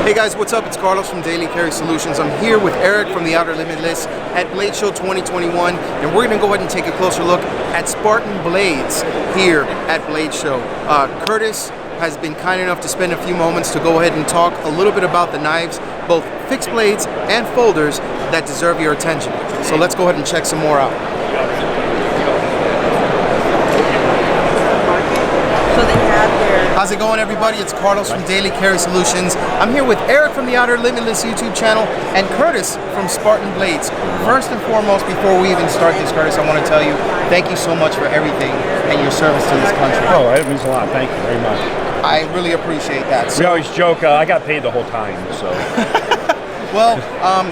Hey guys, what's up? It's Carlos from Daily Carry Solutions. I'm here with Eric from the Outer Limitless at Blade Show 2021, and we're going to go ahead and take a closer look at Spartan Blades here at Blade Show. Curtis has been kind enough to spend a few moments to go ahead and talk a little bit about the knives, both fixed blades and folders, that deserve your attention. So let's go ahead and check some more out. How's it going, everybody? It's Carlos from Daily Carry Solutions. I'm here with Eric from the Outer Limitless YouTube channel and Curtis from Spartan Blades. First and foremost, before we even start this, Curtis, I want to tell you thank you so much for everything and your service to this country. Oh, it means a lot. Thank you very much. I really appreciate that. We always joke, I got paid the whole time, so. Well,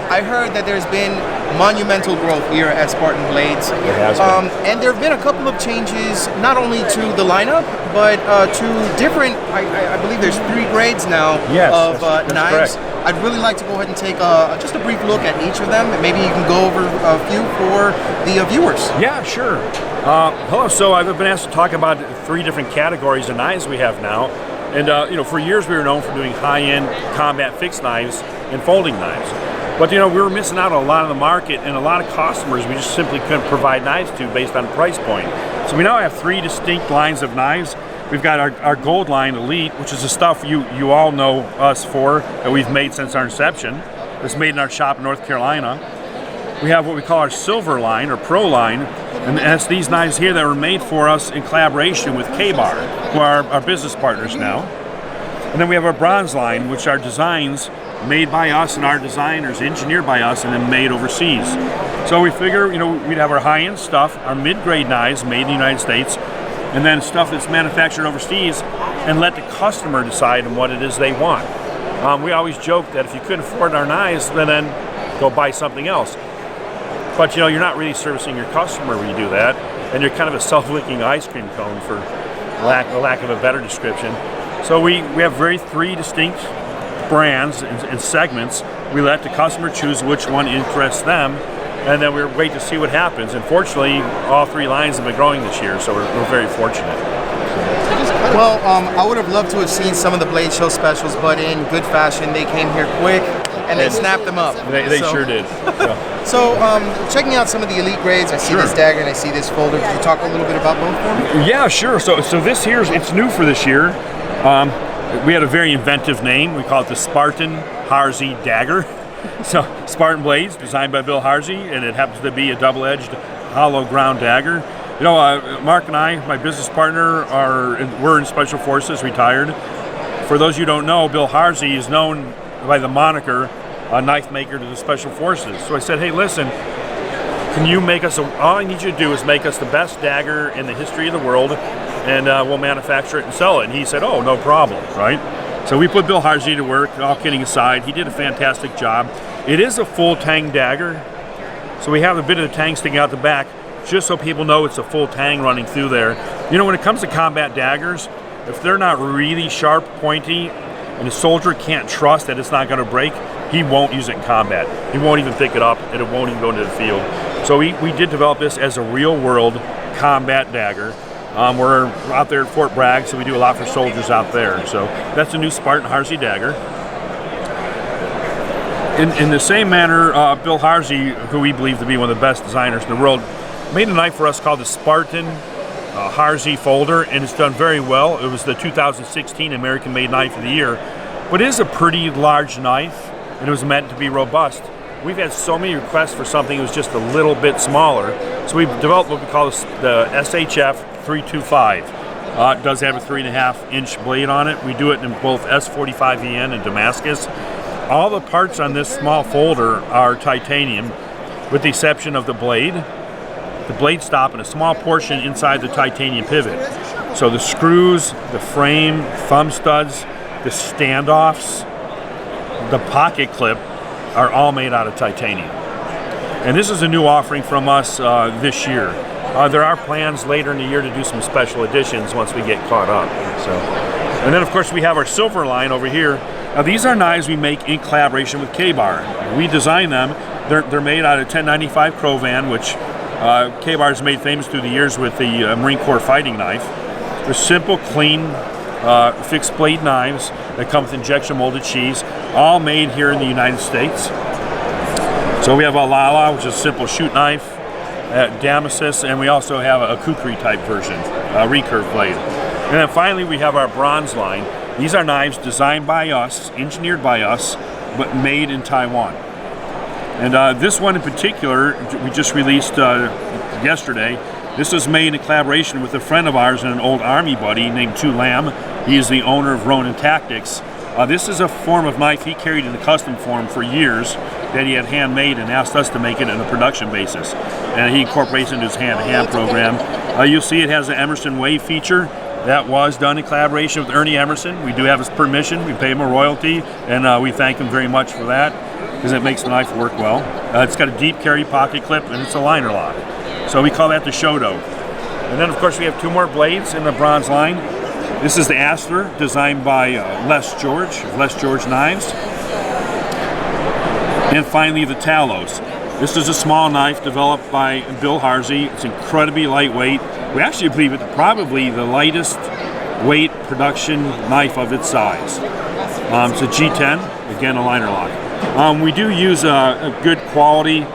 I heard that there's been monumental growth here at Spartan Blades. It has been. And there have been a couple of changes, not only to the lineup, but to different, I believe there's 3 grades now of that's knives. correct. I'd really like to go ahead and take just a brief look at each of them, and maybe you can go over a few for the viewers. Yeah, sure. Hello, so I've been asked to talk about 3 different categories of knives we have now. And for years we were known for doing high-end combat fixed knives and folding knives. But we were missing out on a lot of the market, and a lot of customers we just simply couldn't provide knives to based on price point. So we now have 3 distinct lines of knives. We've got our gold line Elite, which is the stuff you all know us for, that we've made since our inception. It's made in our shop in North Carolina. We have what we call our silver line, or pro line, and that's these knives here that were made for us in collaboration with KaBar, who are our business partners now. And then we have our bronze line, which are designs made by us and our designers, engineered by us, and then made overseas. So we figure, we'd have our high-end stuff, our mid-grade knives made in the United States, and then stuff that's manufactured overseas, and let the customer decide on what it is they want. We always joke that if you couldn't afford our knives, then go buy something else. But you're not really servicing your customer when you do that, and you're kind of a self-licking ice cream cone, for lack of a better description. So we have 3 distinct brands and segments. We let the customer choose which one interests them, and then we wait to see what happens. And fortunately, all 3 lines have been growing this year, so we're very fortunate. Well, I would have loved to have seen some of the Blade Show specials, but in good fashion, they came here quick and they snapped them up. They sure did. So, checking out some of the Elite grades, I see this dagger and I see this folder. Could you talk a little bit about both for me? Yeah, sure. So this here, it's new for this year. We had a very inventive name. We call it the Spartan Harsey Dagger. So Spartan Blades, designed by Bill Harsey, and it happens to be a double-edged hollow ground dagger. Mark and I, my business partner, we're in Special Forces, retired. For those of you who don't know, Bill Harsey is known by the moniker knife maker to the Special Forces. So I said, hey, listen, can you make us, all I need you to do is make us the best dagger in the history of the world, and we'll manufacture it and sell it. And he said, oh, no problem, right? So we put Bill Harsey to work, all kidding aside. He did a fantastic job. It is a full tang dagger, so we have a bit of the tang sticking out the back, just so people know it's a full tang running through there. When it comes to combat daggers, if they're not really sharp, pointy, and the soldier can't trust that it's not going to break, he won't use it in combat. He won't even pick it up, and it won't even go into the field. So we did develop this as a real-world combat dagger. We're out there at Fort Bragg, so we do a lot for soldiers out there. So that's a new Spartan Harsey dagger. In the same manner, Bill Harsey, who we believe to be one of the best designers in the world, made a knife for us called the Spartan Harsey Folder, and it's done very well. It was the 2016 American Made Knife of the Year. But it is a pretty large knife, and it was meant to be robust. We've had so many requests for something that was just a little bit smaller, so we've developed what we call the SHF 325. It does have a 3.5-inch blade on it. We do it in both S45EN and Damascus. All the parts on this small folder are titanium, with the exception of the blade stop, and a small portion inside the titanium pivot. So the screws, the frame, thumb studs, the standoffs, the pocket clip are all made out of titanium. And this is a new offering from us this year. There are plans later in the year to do some special editions once we get caught up. And then of course we have our silver line over here. Now these are knives we make in collaboration with KaBar. We design them. They're made out of 1095 Crovan, which KaBar has made famous through the years with the Marine Corps fighting knife. They're simple, clean, fixed blade knives that come with injection molded sheaths, all made here in the United States. So we have a Lala, which is a simple shoot knife, Damascus, and we also have a kukri type version, a recurve blade. And then finally we have our bronze line. These are knives designed by us, engineered by us, but made in Taiwan. And this one in particular, we just released yesterday. This was made in collaboration with a friend of ours and an old Army buddy named Tu Lam. He is the owner of Ronin Tactics. This is a form of knife he carried in a custom form for years that he had handmade and asked us to make it on a production basis. And he incorporates into his hand-to-hand program. You'll see it has an Emerson Wave feature. That was done in collaboration with Ernie Emerson. We do have his permission. We pay him a royalty, and we thank him very much for that because it makes the knife work well. It's got a deep carry pocket clip, and it's a liner lock. So we call that the Shodo. And then, of course, we have two more blades in the bronze line. This is the Astler, designed by Les George of Les George Knives. And finally, the Talos. This is a small knife developed by Bill Harsey. It's incredibly lightweight. We actually believe it's probably the lightest weight production knife of its size. It's a G10, again a liner lock. We do use a good quality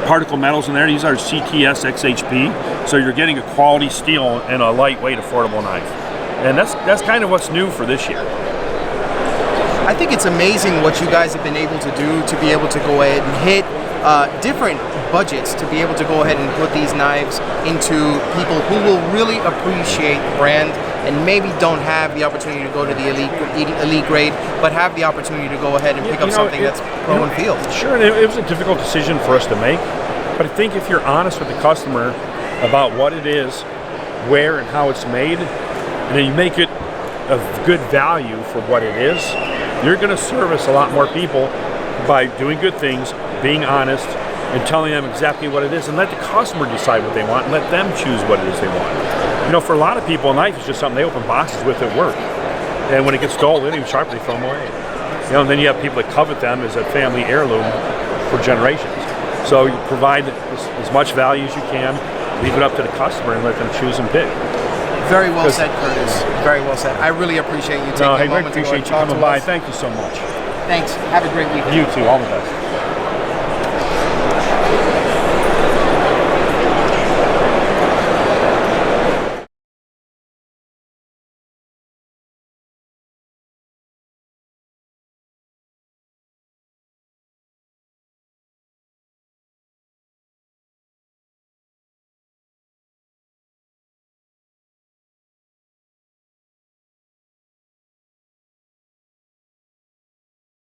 particle metals in there. These are CTS XHP, so you're getting a quality steel and a lightweight, affordable knife. And that's kind of what's new for this year. I think it's amazing what you guys have been able to do to be able to go ahead and hit different budgets, to be able to go ahead and put these knives into people who will really appreciate the brand and maybe don't have the opportunity to go to the elite grade, but have the opportunity to go ahead and pick up something that's pro and field. Sure, and it was a difficult decision for us to make, but I think if you're honest with the customer about what it is, where and how it's made, and then you make it of good value for what it is, you're going to service a lot more people by doing good things, being honest, and telling them exactly what it is, and let the customer decide what they want, and let them choose what it is they want. You know, for a lot of people, a knife is just something they open boxes with at work, and when it gets dull, they don't even sharp, they throw them away. You know, and then you have people that covet them as a family heirloom for generations. So you provide as much value as you can, leave it up to the customer, and let them choose and pick. Very well said, Curtis. Very well said. I really appreciate you taking a moment to go and talk to us. Thank you so much. Thanks. Have a great weekend. You too. All the best.